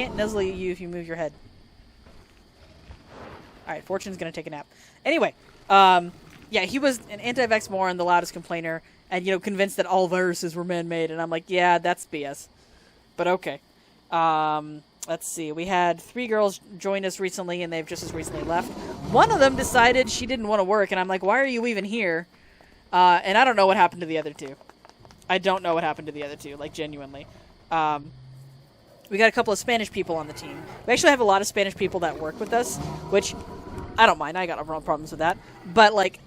can't nuzzle you if you move your head. Alright, Fortune's gonna take a nap. Anyway, yeah, he was an anti-vax moron, the loudest complainer, and, you know, convinced that all viruses were man-made, and I'm like, yeah, that's BS. But okay. Let's see. We had 3 girls join us recently, and they've just as recently left. One of them decided she didn't want to work, and I'm like, why are you even here? And I don't know what happened to the other 2. I don't know what happened to the other 2, like, genuinely. We got a couple of Spanish people on the team. We actually have a lot of Spanish people that work with us, which I don't mind. I got no problems with that. But, like,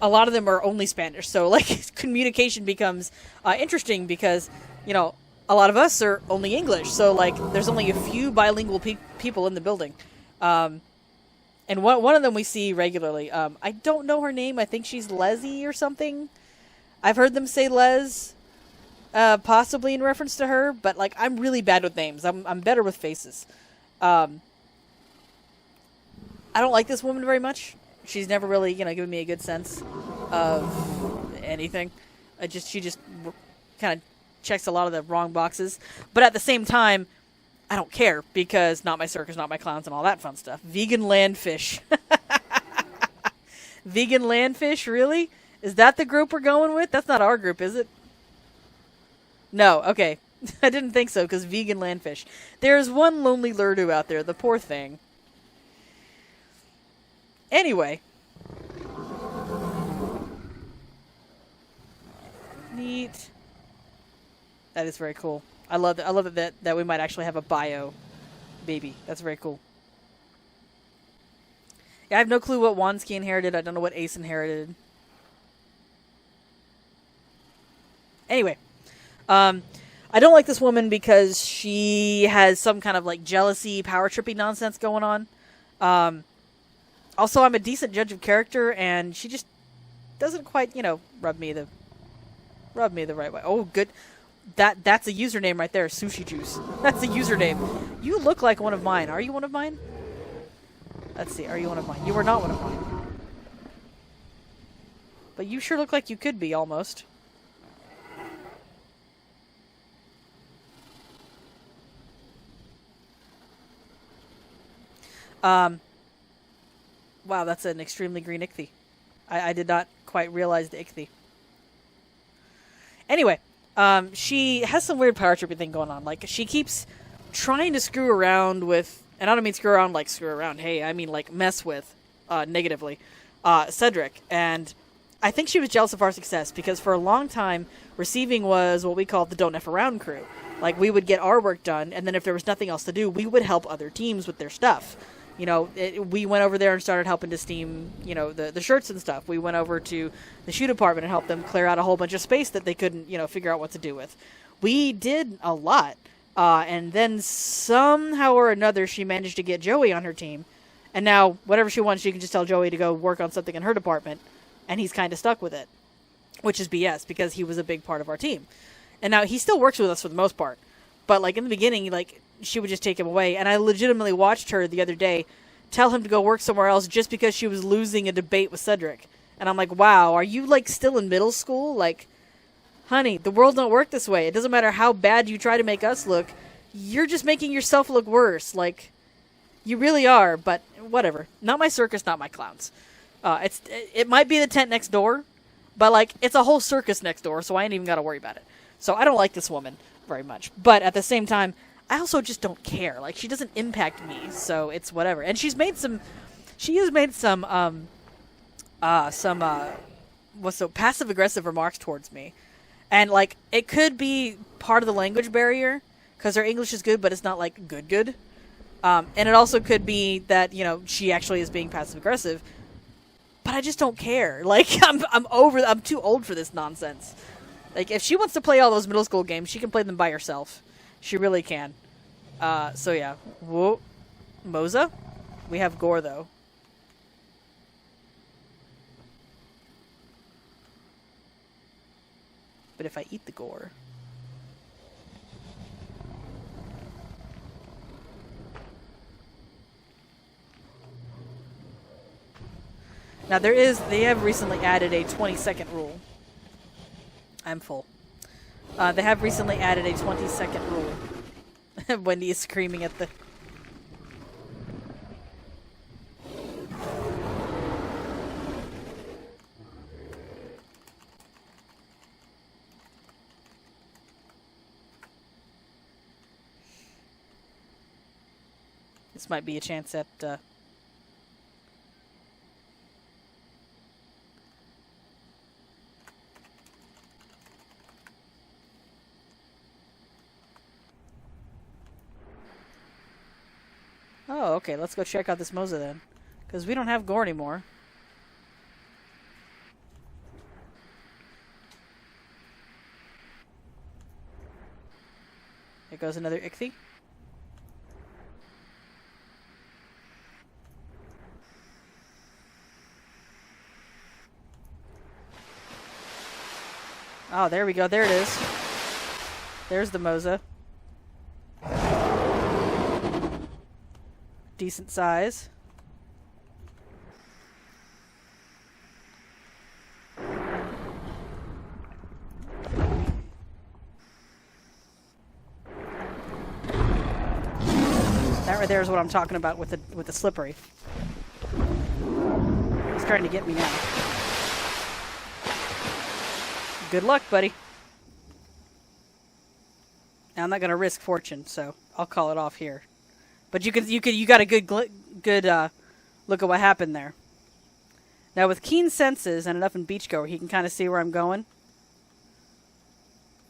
a lot of them are only Spanish. So, like, communication becomes interesting because, you know, a lot of us are only English. So, like, there's only a few bilingual people in the building. And one of them we see regularly. I don't know her name. I think she's Leslie or something. I've heard them say Les. Possibly in reference to her, but, like, I'm really bad with names. I'm better with faces. I don't like this woman very much. She's never really, you know, given me a good sense of anything. She just kind of checks a lot of the wrong boxes. But at the same time, I don't care, because not my circus, not my clowns, and all that fun stuff. Vegan landfish. Vegan landfish, really? Is that the group we're going with? That's not our group, is it? No, okay. I didn't think so, because vegan landfish. There's one lonely Lurdu out there, the poor thing. Anyway. Neat. That is very cool. I love it that we might actually have a bio baby. That's very cool. Yeah, I have no clue what Wansky inherited. I don't know what Ace inherited. Anyway. I don't like this woman because she has some kind of, like, jealousy, power trippy nonsense going on. Also, I'm a decent judge of character, and she just doesn't quite, you know, rub me the right way. Oh, good. That's a username right there, Sushi Juice. That's a username. You look like one of mine. Are you one of mine? Let's see. Are you one of mine? You are not one of mine. But you sure look like you could be, almost. Wow, that's an extremely green ichthy. I did not quite realize the ichthy. Anyway, she has some weird power tripping thing going on. Like, she keeps trying to screw around with, and I don't mean screw around like screw around, hey, I mean like mess with, negatively, Cedric. And I think she was jealous of our success, because for a long time, receiving was what we called the don't F around crew. Like, we would get our work done, and then if there was nothing else to do, we would help other teams with their stuff. You know, we went over there and started helping to steam, you know, the shirts and stuff. We went over to the shoe department and helped them clear out a whole bunch of space that they couldn't, you know, figure out what to do with. We did a lot. And then somehow or another, she managed to get Joey on her team. And now, whatever she wants, she can just tell Joey to go work on something in her department. And he's kind of stuck with it. Which is BS, because he was a big part of our team. And now, he still works with us for the most part. But, like, in the beginning, like, she would just take him away. And I legitimately watched her the other day tell him to go work somewhere else just because she was losing a debate with Cedric. And I'm like, wow, are you, like, still in middle school? Like, honey, the world don't work this way. It doesn't matter how bad you try to make us look. You're just making yourself look worse. Like, you really are. But whatever. Not my circus, not my clowns. It might be the tent next door. But, like, it's a whole circus next door, so I ain't even got to worry about it. So I don't like this woman very much. But at the same time, I also just don't care. Like, she doesn't impact me, so it's whatever. And she has made some passive-aggressive remarks towards me. And, like, it could be part of the language barrier, because her English is good, but it's not, like, good. And it also could be that, you know, she actually is being passive-aggressive. But I just don't care. Like, I'm too old for this nonsense. Like, if she wants to play all those middle school games, she can play them by herself. She really can. So yeah. Whoa. Moza? We have Gore, though. But if I eat the Gore... Now, they have recently added a 20-second rule. I'm full. They have recently added a 20-second rule. Wendy is screaming at the... This might be a chance at... Oh, okay, let's go check out this Moza then. Because we don't have gore anymore. There goes another Ichthy. Oh, there we go. There it is. There's the Moza. Decent size. That right there is what I'm talking about with the slippery. He's trying to get me now. Good luck, buddy. Now, I'm not going to risk fortune, so I'll call it off here. But you got a good look at what happened there. Now, with keen senses and enough in Beachgoer, he can kind of see where I'm going.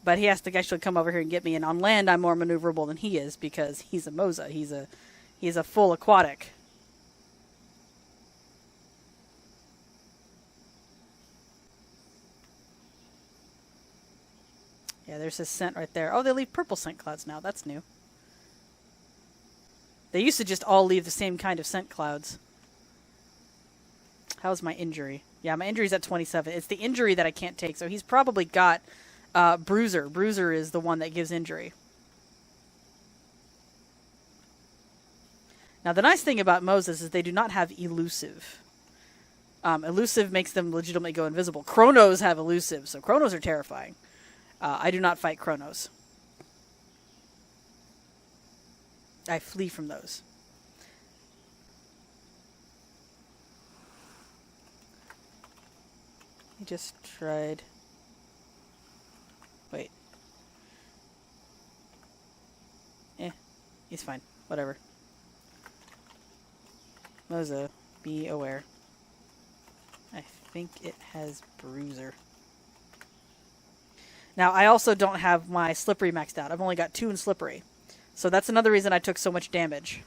But he has to actually come over here and get me. And on land, I'm more maneuverable than he is because he's a Moza. He's a full aquatic. Yeah, there's his scent right there. Oh, they leave purple scent clouds now. That's new. They used to just all leave the same kind of scent clouds. How's my injury? Yeah, my injury's at 27. It's the injury that I can't take. So he's probably got Bruiser. Bruiser is the one that gives injury. Now, the nice thing about Mozas is they do not have elusive. Elusive makes them legitimately go invisible. Chronos have elusive, so Chronos are terrifying. I do not fight Chronos. I flee from those. He just tried... Wait. He's fine. Whatever. Moza, be aware. I think it has Bruiser. Now, I also don't have my Slippery maxed out. I've only got 2 in Slippery. So that's another reason I took so much damage.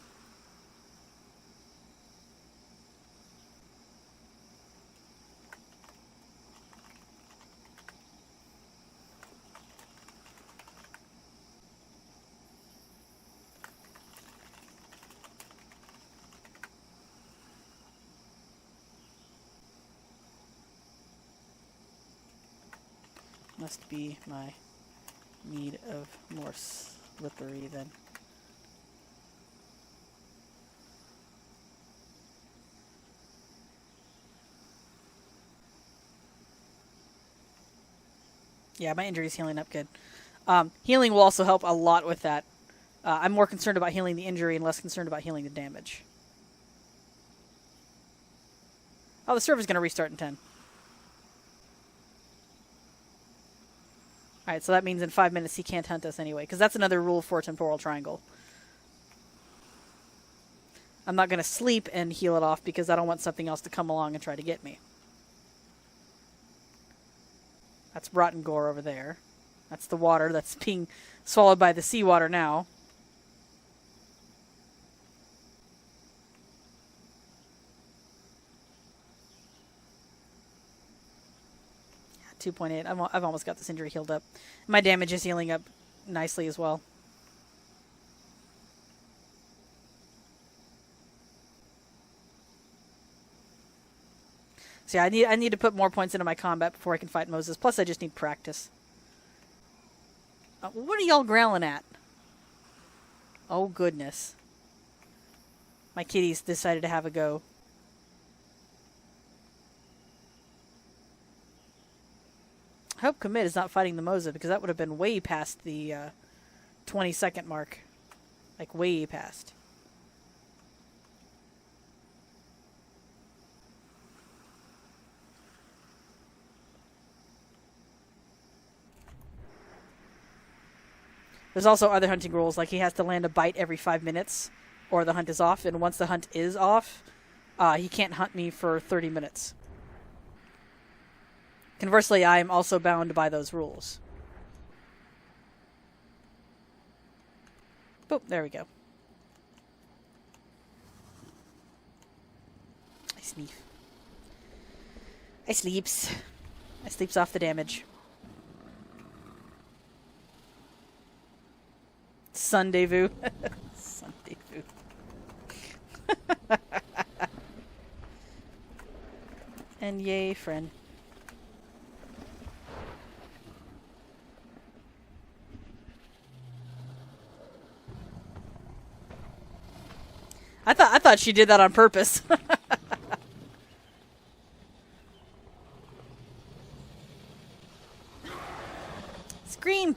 Must be my need of more slippery then. Yeah, my injury's healing up good. Healing will also help a lot with that. I'm more concerned about healing the injury and less concerned about healing the damage. Oh, the server's going to restart in 10. Alright, so that means in 5 minutes he can't hunt us anyway, because that's another rule for Temporal Triangle. I'm not going to sleep and heal it off because I don't want something else to come along and try to get me. That's rotten gore over there. That's the water that's being swallowed by the seawater now. Yeah, 2.8. I've almost got this injury healed up. My damage is healing up nicely as well. So yeah, I need to put more points into my combat before I can fight Moses. Plus, I just need practice. What are y'all growling at? Oh, goodness. My kitties decided to have a go. I hope Commit is not fighting the Moza, because that would have been way past the 20-second mark. Like, way past. There's also other hunting rules, like he has to land a bite every 5 minutes, or the hunt is off, and once the hunt is off, he can't hunt me for 30 minutes. Conversely, I am also bound by those rules. Boop, there we go. I sneeze. I sleeps. I sleeps off the damage. Sundayvoo. Sundayvoo. And yay, friend. I thought she did that on purpose. Scream.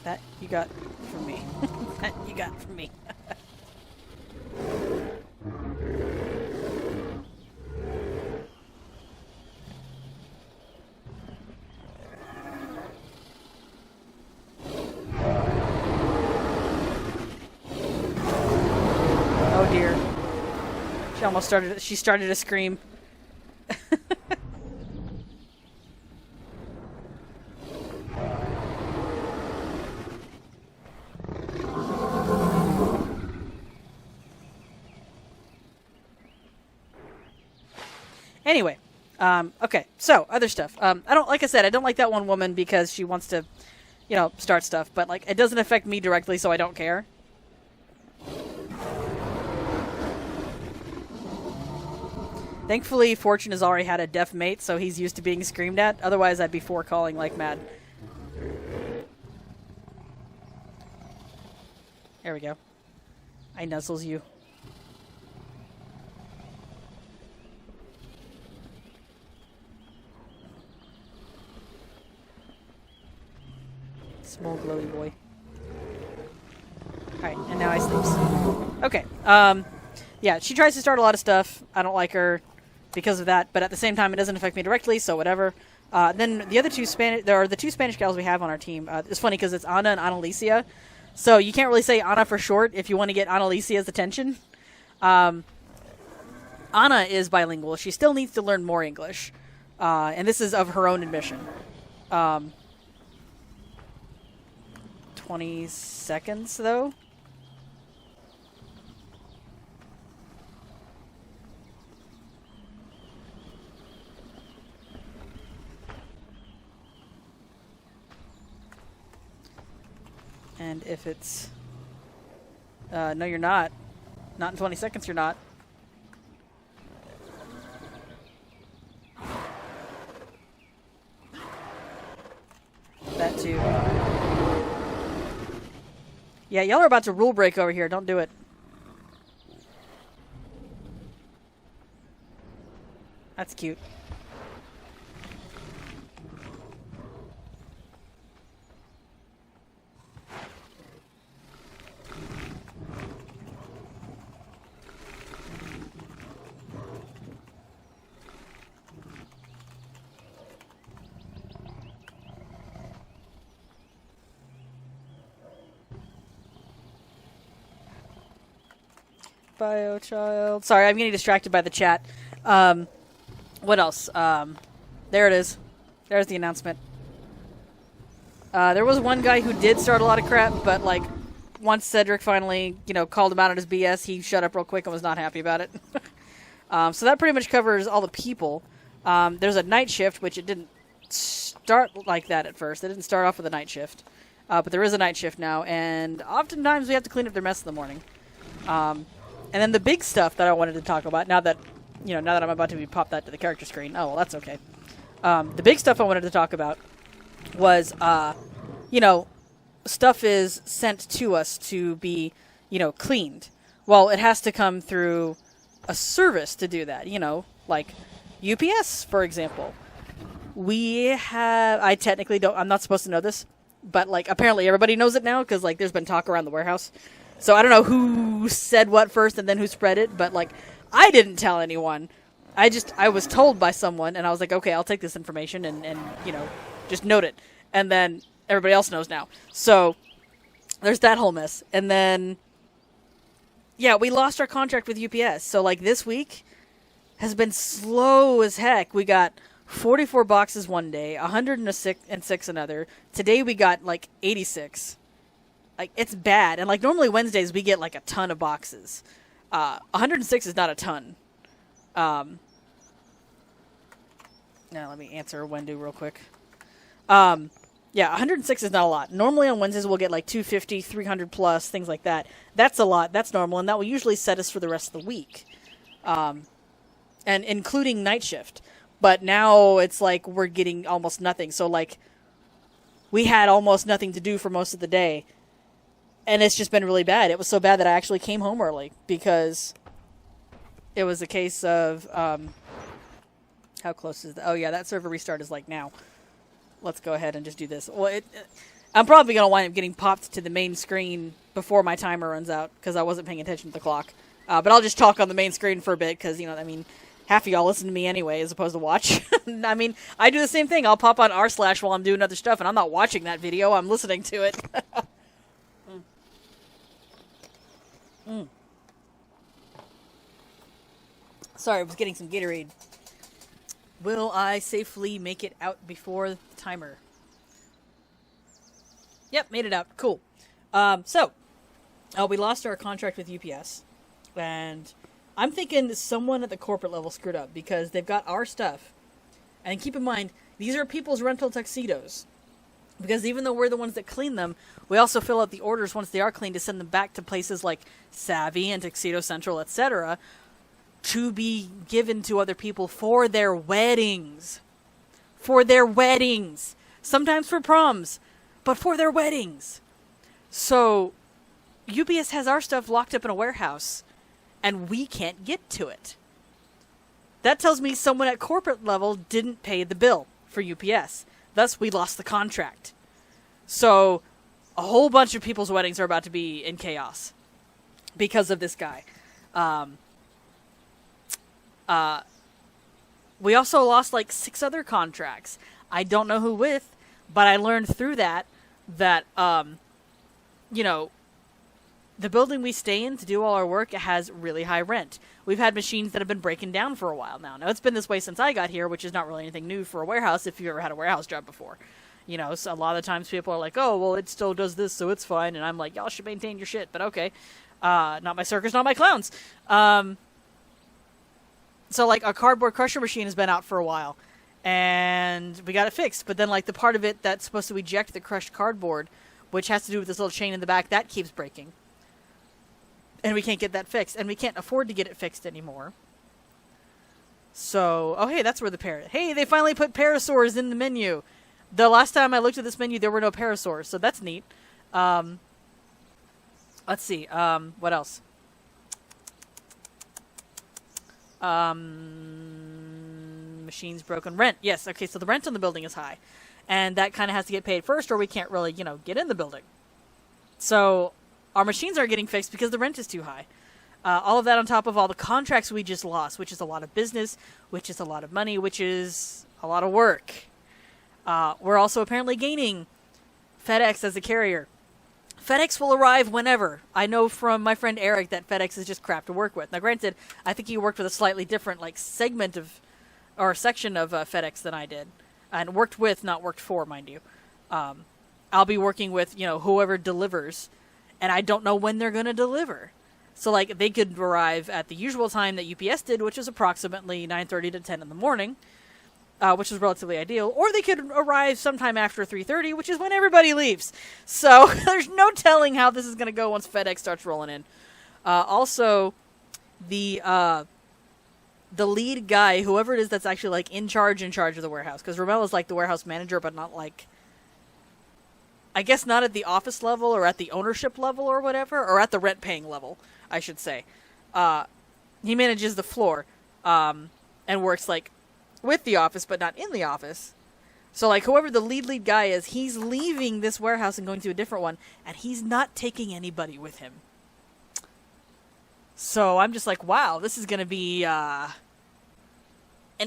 That you got from me. That you got from me. Oh dear. She almost started. She started to scream. Anyway, okay, so other stuff. I don't, like I said, I don't like that one woman because she wants to, you know, start stuff, but like it doesn't affect me directly, so I don't care. Thankfully, Fortune has already had a deaf mate, so he's used to being screamed at. Otherwise, I'd be calling like mad. There we go. I nuzzles you. Small glowy boy. Alright, and now I sleeps. Okay, yeah, she tries to start a lot of stuff. I don't like her because of that, but at the same time, it doesn't affect me directly, so whatever. Then the other two Spanish, there are the two Spanish gals we have on our team. It's funny because it's Ana and Annalicia, so you can't really say Ana for short if you want to get Annalicia's attention. Ana is bilingual. She still needs to learn more English, and this is of her own admission. 20 seconds, though. And if it's... no, you're not. Not in 20 seconds, you're not. That too. Yeah, y'all are about to rule break over here. Don't do it. That's cute. Biochild. Sorry, I'm getting distracted by the chat. What else? There it is. There's the announcement. There was one guy who did start a lot of crap, but like once Cedric finally, you know, called him out on his BS, he shut up real quick and was not happy about it. So that pretty much covers all the people. There's a night shift, which it didn't start like that at first. It didn't start off with a night shift. But there is a night shift now, and oftentimes we have to clean up their mess in the morning. And then the big stuff that I wanted to talk about, now that I'm about to pop that to the character screen. Oh, well, that's okay. The big stuff I wanted to talk about was, stuff is sent to us to be, cleaned. Well, it has to come through a service to do that, like UPS, for example. I technically don't, I'm not supposed to know this, but like apparently everybody knows it now because like there's been talk around the warehouse. So I don't know who said what first and then who spread it, but like I didn't tell anyone. I was told by someone and I was like, okay, I'll take this information and just note it. And then everybody else knows now. So there's that whole mess. And then, yeah, we lost our contract with UPS. So like this week has been slow as heck. We got 44 boxes one day, 106 another. Today we got like 86. Like it's bad. And like normally Wednesdays we get like a ton of boxes. 106 is not a ton. Now let me answer Wendy real quick. Yeah, 106 is not a lot. Normally on Wednesdays we'll get like 250, 300 plus, things like that. That's a lot. That's normal, and that will usually set us for the rest of the week. And including night shift. But now it's like we're getting almost nothing. So like we had almost nothing to do for most of the day. And it's just been really bad. It was so bad that I actually came home early because it was a case of how close is oh yeah, that server restart is like now. Let's go ahead and just do this. Well, I'm probably going to wind up getting popped to the main screen before my timer runs out because I wasn't paying attention to the clock. But I'll just talk on the main screen for a bit because, half of y'all listen to me anyway as opposed to watch. I mean, I do the same thing. I'll pop on r/ while I'm doing other stuff, and I'm not watching that video. I'm listening to it. Sorry, I was getting some Gatorade. Will I safely make it out before the timer? Yep, made it out. Cool. We lost our contract with UPS. And I'm thinking someone at the corporate level screwed up because they've got our stuff. And keep in mind, these are people's rental tuxedos. Because even though we're the ones that clean them, we also fill out the orders once they are cleaned to send them back to places like Savvy and Tuxedo Central, etc., to be given to other people for their weddings. For their weddings. Sometimes for proms, but for their weddings. So, UPS has our stuff locked up in a warehouse, and we can't get to it. That tells me someone at corporate level didn't pay the bill for UPS. Thus, we lost the contract. So, a whole bunch of people's weddings are about to be in chaos because of this guy. We also lost like 6 other contracts. I don't know who with, but I learned through that the building we stay in to do all our work has really high rent. We've had machines that have been breaking down for a while now. Now, it's been this way since I got here, which is not really anything new for a warehouse if you've ever had a warehouse job before. So a lot of the times people are like, oh, well, it still does this, so it's fine. And I'm like, y'all should maintain your shit, but okay. Not my circus, not my clowns. So, like, a cardboard crusher machine has been out for a while, and we got it fixed. But then, like, the part of it that's supposed to eject the crushed cardboard, which has to do with this little chain in the back, that keeps breaking. And we can't get that fixed, and we can't afford to get it fixed anymore. So, oh, hey, that's where hey, they finally put parasaurs in the menu. The last time I looked at this menu, there were no parasaurs, so that's neat. Let's see, what else? Machines broken. Rent. Yes. Okay. So the rent on the building is high, and that kind of has to get paid first, or we can't really, get in the building. So our machines aren't getting fixed because the rent is too high. All of that on top of all the contracts we just lost, which is a lot of business, which is a lot of money, which is a lot of work. We're also apparently gaining FedEx as a carrier. FedEx will arrive whenever. I know from my friend Eric that FedEx is just crap to work with. Now, granted, I think he worked with a slightly different segment of, or section of FedEx than I did, and worked with, not worked for, mind you. I'll be working with whoever delivers, and I don't know when they're going to deliver. So they could arrive at the usual time that UPS did, which is approximately 9:30 to 10 in the morning. Which is relatively ideal, or they could arrive sometime after 3:30, which is when everybody leaves. So there's no telling how this is going to go once FedEx starts rolling in. Also, the lead guy, whoever it is that's actually in charge of the warehouse, because Romella's the warehouse manager, but not I guess not at the office level or at the ownership level or whatever, or at the rent paying level, I should say. He manages the floor, and works with the office, but not in the office. So, like, whoever the lead guy is, he's leaving this warehouse and going to a different one, and he's not taking anybody with him. So I'm just like, wow, this is going to be an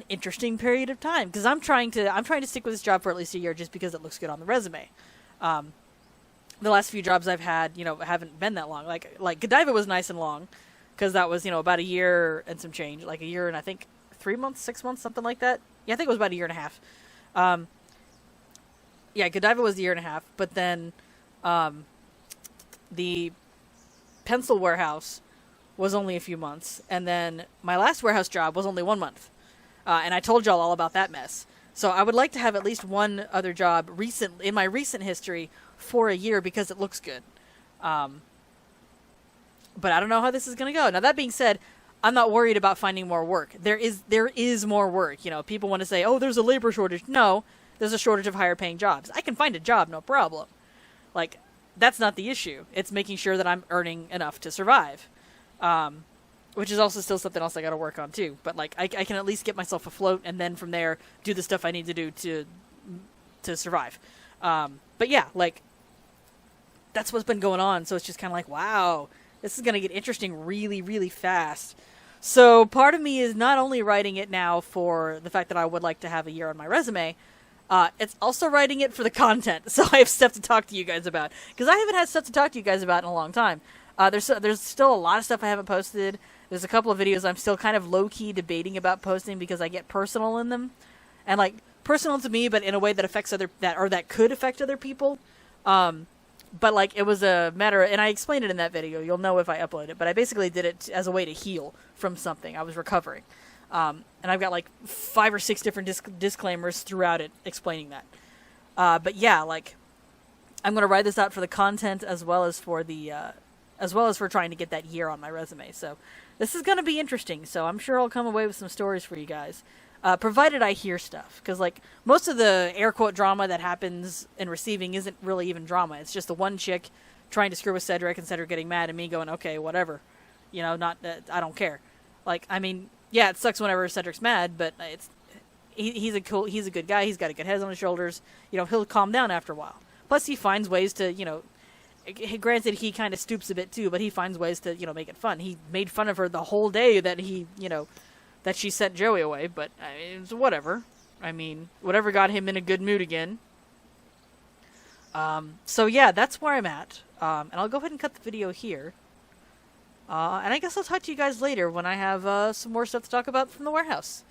interesting period of time, because I'm trying to stick with this job for at least a year just because it looks good on the resume. The last few jobs I've had, haven't been that long. Like Godiva was nice and long, because that was, about a year and some change, like a year and I think 3 months, 6 months, something like that. Yeah, I think it was about a year and a half. Yeah, Godiva was a year and a half, but then the pencil warehouse was only a few months, and then my last warehouse job was only 1 month. And I told y'all all about that mess. So I would like to have at least one other job in my recent history for a year because it looks good. But I don't know how this is going to go. Now, that being said, I'm not worried about finding more work. There is more work. People want to say, oh, there's a labor shortage. No, there's a shortage of higher paying jobs. I can find a job, no problem. Like, that's not the issue. It's making sure that I'm earning enough to survive. Which is also still something else I got to work on too. But like, I can at least get myself afloat, and then from there do the stuff I need to do to survive. But yeah, like, that's what's been going on. So it's just kind of like, wow, this is gonna get interesting really, really fast. So part of me is not only writing it now for the fact that I would like to have a year on my resume. It's also writing it for the content, so I have stuff to talk to you guys about, because I haven't had stuff to talk to you guys about in a long time. There's still a lot of stuff I haven't posted. There's a couple of videos I'm still kind of low-key debating about posting because I get personal in them. And, like, personal to me, but in a way that affects that could affect other people. But, like, it was a matter, and I explained it in that video. You'll know if I upload it. But I basically did it as a way to heal from something. I was recovering. And I've got, like, 5 or 6 different disclaimers throughout it explaining that. But, yeah, like, I'm going to write this out for the content as well as for trying to get that year on my resume. So this is going to be interesting. So I'm sure I'll come away with some stories for you guys, provided I hear stuff. Because, like, most of the air quote drama that happens in receiving isn't really even drama. It's just the one chick trying to screw with Cedric and Cedric getting mad and me going, okay, whatever. I don't care. Like, I mean, yeah, it sucks whenever Cedric's mad, but he's a good guy. He's got a good head on his shoulders. He'll calm down after a while. Plus, he finds ways to, granted, he kind of stoops a bit too, but he finds ways to, make it fun. He made fun of her the whole day that that she sent Joey away, but it's whatever. I mean, whatever got him in a good mood again. So yeah, that's where I'm at. And I'll go ahead and cut the video here. And I guess I'll talk to you guys later when I have some more stuff to talk about from the warehouse.